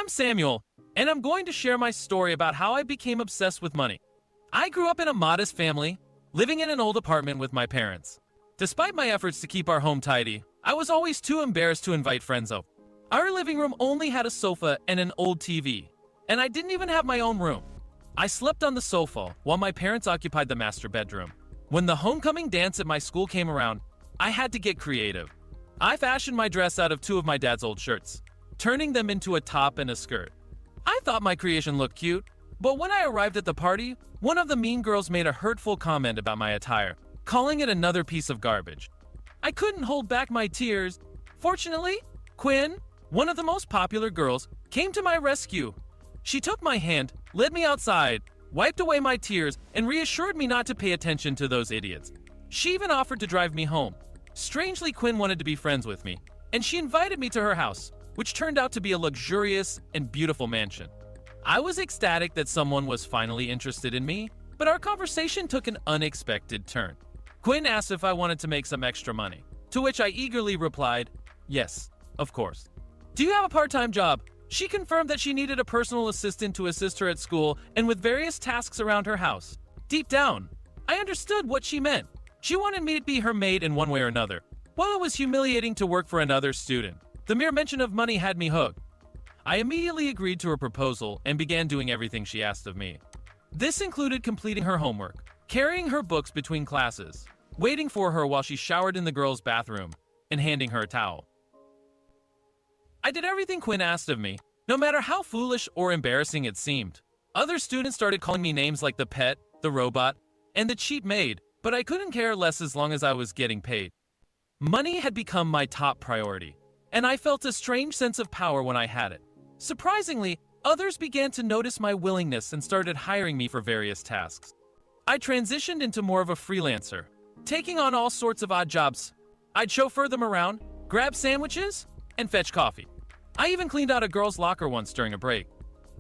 I'm Samuel, and I'm going to share my story about how I became obsessed with money. I grew up in a modest family, living in an old apartment with my parents. Despite my efforts to keep our home tidy, I was always too embarrassed to invite friends over. Our living room only had a sofa and an old TV, and I didn't even have my own room. I slept on the sofa while my parents occupied the master bedroom. When the homecoming dance at my school came around, I had to get creative. I fashioned my dress out of two of my dad's old shirts, turning them into a top and a skirt. I thought my creation looked cute, but when I arrived at the party, one of the mean girls made a hurtful comment about my attire, calling it another piece of garbage. I couldn't hold back my tears. Fortunately, Quinn, one of the most popular girls, came to my rescue. She took my hand, led me outside, wiped away my tears, and reassured me not to pay attention to those idiots. She even offered to drive me home. Strangely, Quinn wanted to be friends with me, and she invited me to her house, which turned out to be a luxurious and beautiful mansion. I was ecstatic that someone was finally interested in me, but our conversation took an unexpected turn. Quinn asked if I wanted to make some extra money, to which I eagerly replied, yes, of course. Do you have a part-time job? She confirmed that she needed a personal assistant to assist her at school and with various tasks around her house. Deep down, I understood what she meant. She wanted me to be her maid in one way or another. While it was humiliating to work for another student, the mere mention of money had me hooked. I immediately agreed to her proposal and began doing everything she asked of me. This included completing her homework, carrying her books between classes, waiting for her while she showered in the girls' bathroom, and handing her a towel. I did everything Quinn asked of me, no matter how foolish or embarrassing it seemed. Other students started calling me names like the pet, the robot, and the cheap maid, but I couldn't care less as long as I was getting paid. Money had become my top priority, and I felt a strange sense of power when I had it. Surprisingly, others began to notice my willingness and started hiring me for various tasks. I transitioned into more of a freelancer, taking on all sorts of odd jobs. I'd chauffeur them around, grab sandwiches, and fetch coffee. I even cleaned out a girl's locker once during a break.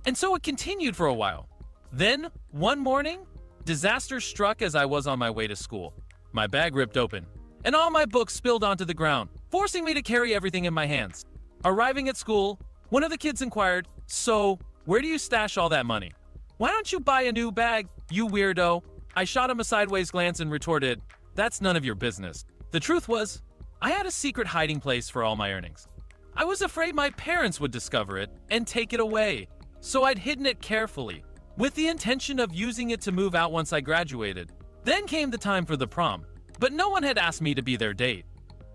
And so it continued for a while. Then, one morning, disaster struck as I was on my way to school. My bag ripped open, and all my books spilled onto the ground, forcing me to carry everything in my hands. Arriving at school, one of the kids inquired, "So, where do you stash all that money? Why don't you buy a new bag, you weirdo?" I shot him a sideways glance and retorted, "That's none of your business." The truth was, I had a secret hiding place for all my earnings. I was afraid my parents would discover it and take it away, so I'd hidden it carefully, with the intention of using it to move out once I graduated. Then came the time for the prom, but no one had asked me to be their date.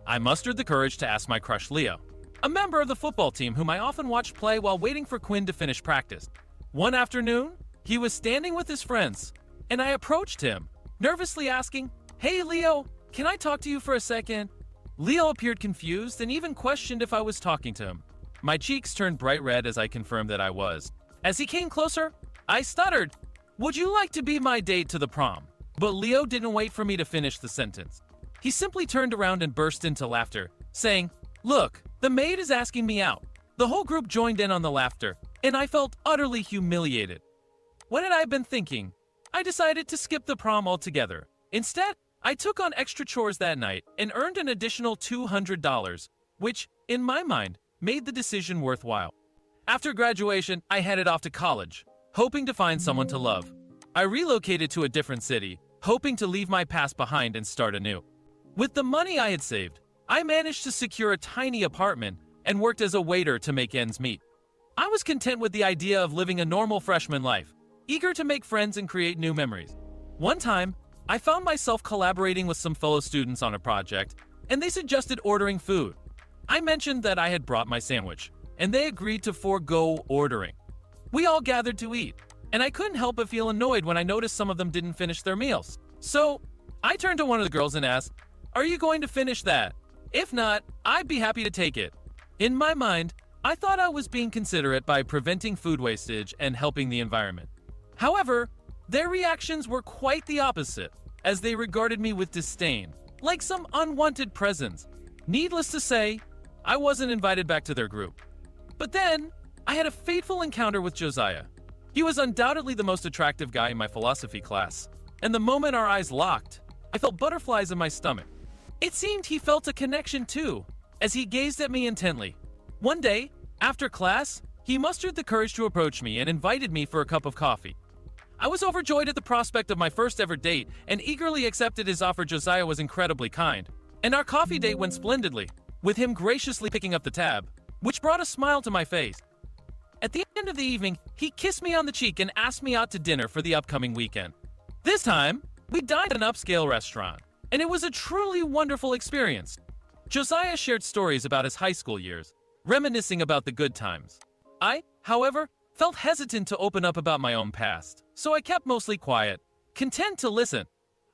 I mustered the courage to ask my crush Leo, a member of the football team whom I often watched play while waiting for Quinn to finish practice. One afternoon, he was standing with his friends, and I approached him, nervously asking, "Hey Leo, can I talk to you for a second?" Leo appeared confused and even questioned if I was talking to him. My cheeks turned bright red as I confirmed that I was. As he came closer, I stuttered, "Would you like to be my date to the prom?" But Leo didn't wait for me to finish the sentence. He simply turned around and burst into laughter, saying, "Look, the maid is asking me out." The whole group joined in on the laughter, and I felt utterly humiliated. What had I been thinking? I decided to skip the prom altogether. Instead, I took on extra chores that night and earned an additional $200, which, in my mind, made the decision worthwhile. After graduation, I headed off to college, hoping to find someone to love. I relocated to a different city, hoping to leave my past behind and start anew. With the money I had saved, I managed to secure a tiny apartment and worked as a waiter to make ends meet. I was content with the idea of living a normal freshman life, eager to make friends and create new memories. One time, I found myself collaborating with some fellow students on a project, and they suggested ordering food. I mentioned that I had brought my sandwich, and they agreed to forego ordering. We all gathered to eat, and I couldn't help but feel annoyed when I noticed some of them didn't finish their meals. So, I turned to one of the girls and asked, "Are you going to finish that? If not, I'd be happy to take it." In my mind, I thought I was being considerate by preventing food wastage and helping the environment. However, their reactions were quite the opposite, as they regarded me with disdain, like some unwanted presence. Needless to say, I wasn't invited back to their group. But then, I had a fateful encounter with Josiah. He was undoubtedly the most attractive guy in my philosophy class, and the moment our eyes locked, I felt butterflies in my stomach. It seemed he felt a connection too, as he gazed at me intently. One day, after class, He mustered the courage to approach me and invited me for a cup of coffee. I was overjoyed at the prospect of my first ever date and eagerly accepted his offer. Josiah was incredibly kind, and our coffee date went splendidly, with him graciously picking up the tab, which brought a smile to my face. At the end of the evening, he kissed me on the cheek and asked me out to dinner for the upcoming weekend. This time, we dined at an upscale restaurant, and it was a truly wonderful experience. Josiah shared stories about his high school years, reminiscing about the good times. I, however, felt hesitant to open up about my own past, so I kept mostly quiet, content to listen.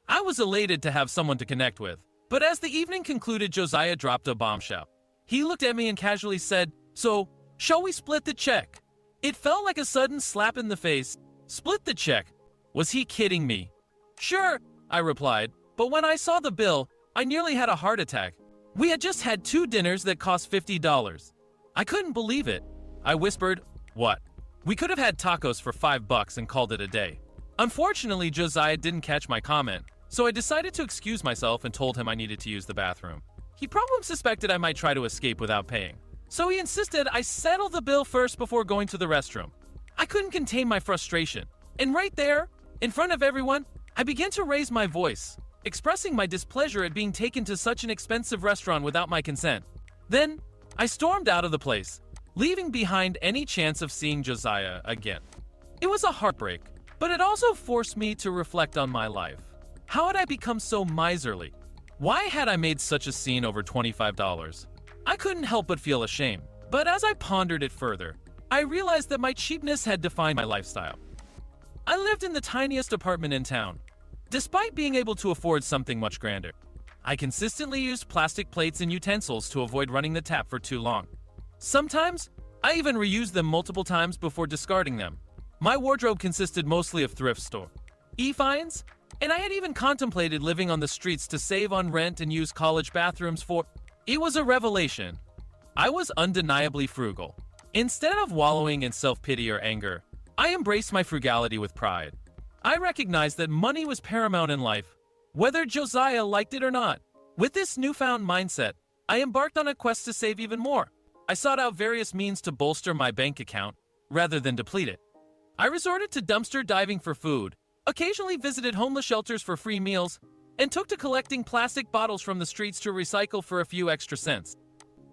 I was elated to have someone to connect with, but as the evening concluded, Josiah dropped a bombshell. He looked at me and casually said, "So, shall we split the check?" It felt like a sudden slap in the face. Split the check? Was he kidding me? Sure, I replied, but when I saw the bill, I nearly had a heart attack. We had just had 2 dinners that cost $50. I couldn't believe it. I whispered, "What? We could have had tacos for $5 and called it a day." Unfortunately, Josiah didn't catch my comment, so I decided to excuse myself and told him I needed to use the bathroom. He probably suspected I might try to escape without paying, so he insisted I settle the bill first before going to the restroom. I couldn't contain my frustration, and right there, in front of everyone, I began to raise my voice, expressing my displeasure at being taken to such an expensive restaurant without my consent. Then, I stormed out of the place, leaving behind any chance of seeing Josiah again. It was a heartbreak, but it also forced me to reflect on my life. How had I become so miserly? Why had I made such a scene over $25? I couldn't help but feel ashamed, but as I pondered it further, I realized that my cheapness had defined my lifestyle. I lived in the tiniest apartment in town, despite being able to afford something much grander. I consistently used plastic plates and utensils to avoid running the tap for too long. Sometimes, I even reused them multiple times before discarding them. My wardrobe consisted mostly of thrift store finds, and I had even contemplated living on the streets to save on rent and use college bathrooms for. It was a revelation. I was undeniably frugal. Instead of wallowing in self-pity or anger, I embraced my frugality with pride. I recognized that money was paramount in life, whether Josiah liked it or not. With this newfound mindset, I embarked on a quest to save even more. I sought out various means to bolster my bank account, rather than deplete it. I resorted to dumpster diving for food, occasionally visited homeless shelters for free meals, and took to collecting plastic bottles from the streets to recycle for a few extra cents.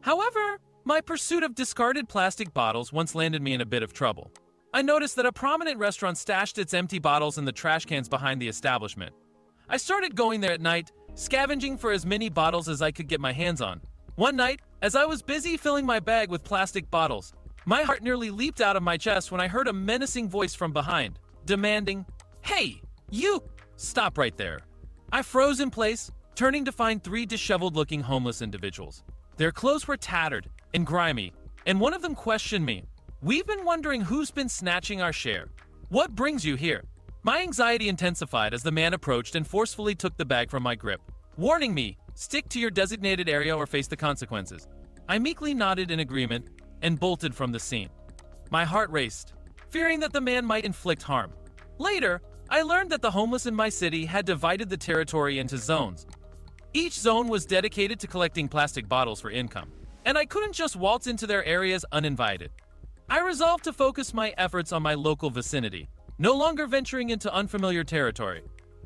However, my pursuit of discarded plastic bottles once landed me in a bit of trouble. I noticed that a prominent restaurant stashed its empty bottles in the trash cans behind the establishment. I started going there at night, scavenging for as many bottles as I could get my hands on. One night, as I was busy filling my bag with plastic bottles, my heart nearly leaped out of my chest when I heard a menacing voice from behind, demanding, "Hey, you! Stop right there." I froze in place, turning to find 3 disheveled-looking homeless individuals. Their clothes were tattered and grimy, and one of them questioned me. "We've been wondering who's been snatching our share. What brings you here?" My anxiety intensified as the man approached and forcefully took the bag from my grip, warning me, "Stick to your designated area or face the consequences." I meekly nodded in agreement and bolted from the scene. My heart raced, fearing that the man might inflict harm. Later, I learned that the homeless in my city had divided the territory into zones. Each zone was dedicated to collecting plastic bottles for income, and I couldn't just waltz into their areas uninvited. I resolved to focus my efforts on my local vicinity, no longer venturing into unfamiliar territory.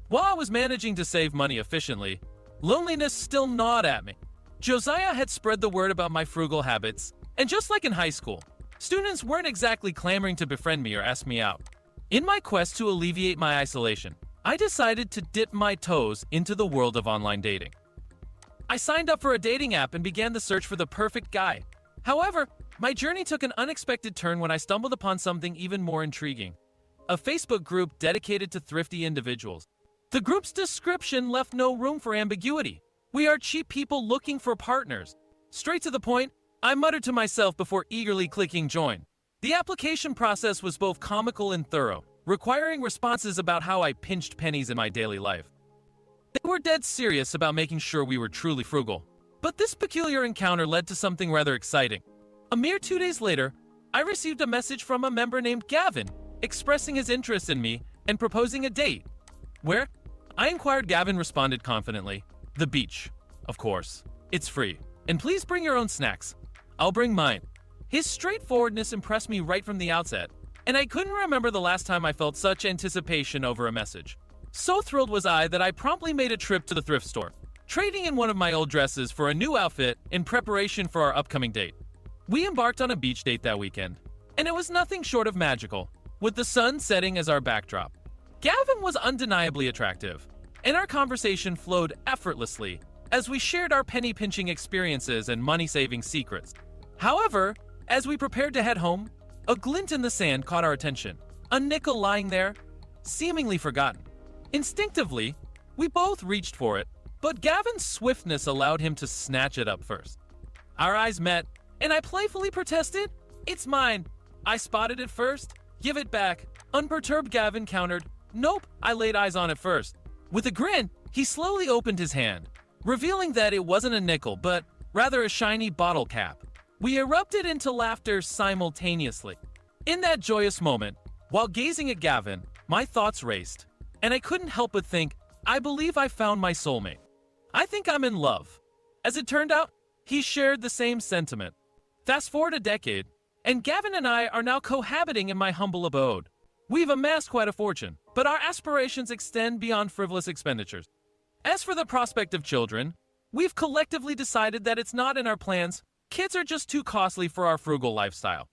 While I was managing to save money efficiently, loneliness still gnawed at me. Josiah had spread the word about my frugal habits, and just like in high school, students weren't exactly clamoring to befriend me or ask me out. In my quest to alleviate my isolation, I decided to dip my toes into the world of online dating. I signed up for a dating app and began the search for the perfect guy. However, my journey took an unexpected turn when I stumbled upon something even more intriguing: a Facebook group dedicated to thrifty individuals. The group's description left no room for ambiguity. "We are cheap people looking for partners." Straight to the point, I muttered to myself before eagerly clicking join. The application process was both comical and thorough, requiring responses about how I pinched pennies in my daily life. They were dead serious about making sure we were truly frugal. But this peculiar encounter led to something rather exciting. A mere 2 days later, I received a message from a member named Gavin, expressing his interest in me and proposing a date. "Where?" I inquired. Gavin responded confidently, "The beach. Of course. It's free. And please bring your own snacks." "I'll bring mine." His straightforwardness impressed me right from the outset, and I couldn't remember the last time I felt such anticipation over a message. So thrilled was I that I promptly made a trip to the thrift store, trading in one of my old dresses for a new outfit in preparation for our upcoming date. We embarked on a beach date that weekend, and it was nothing short of magical, with the sun setting as our backdrop. Gavin was undeniably attractive, and our conversation flowed effortlessly as we shared our penny-pinching experiences and money-saving secrets. However, as we prepared to head home, a glint in the sand caught our attention, a nickel lying there, seemingly forgotten. Instinctively, we both reached for it, but Gavin's swiftness allowed him to snatch it up first. Our eyes met, and I playfully protested, "It's mine. I spotted it first. Give it back." Unperturbed Gavin countered, "Nope, I laid eyes on it first." With a grin, he slowly opened his hand, revealing that it wasn't a nickel, but rather a shiny bottle cap. We erupted into laughter simultaneously. In that joyous moment, while gazing at Gavin, my thoughts raced, and I couldn't help but think, I believe I found my soulmate. I think I'm in love. As it turned out, he shared the same sentiment. Fast forward a decade, and Gavin and I are now cohabiting in my humble abode. We've amassed quite a fortune, but our aspirations extend beyond frivolous expenditures. As for the prospect of children, we've collectively decided that it's not in our plans. Kids are just too costly for our frugal lifestyle.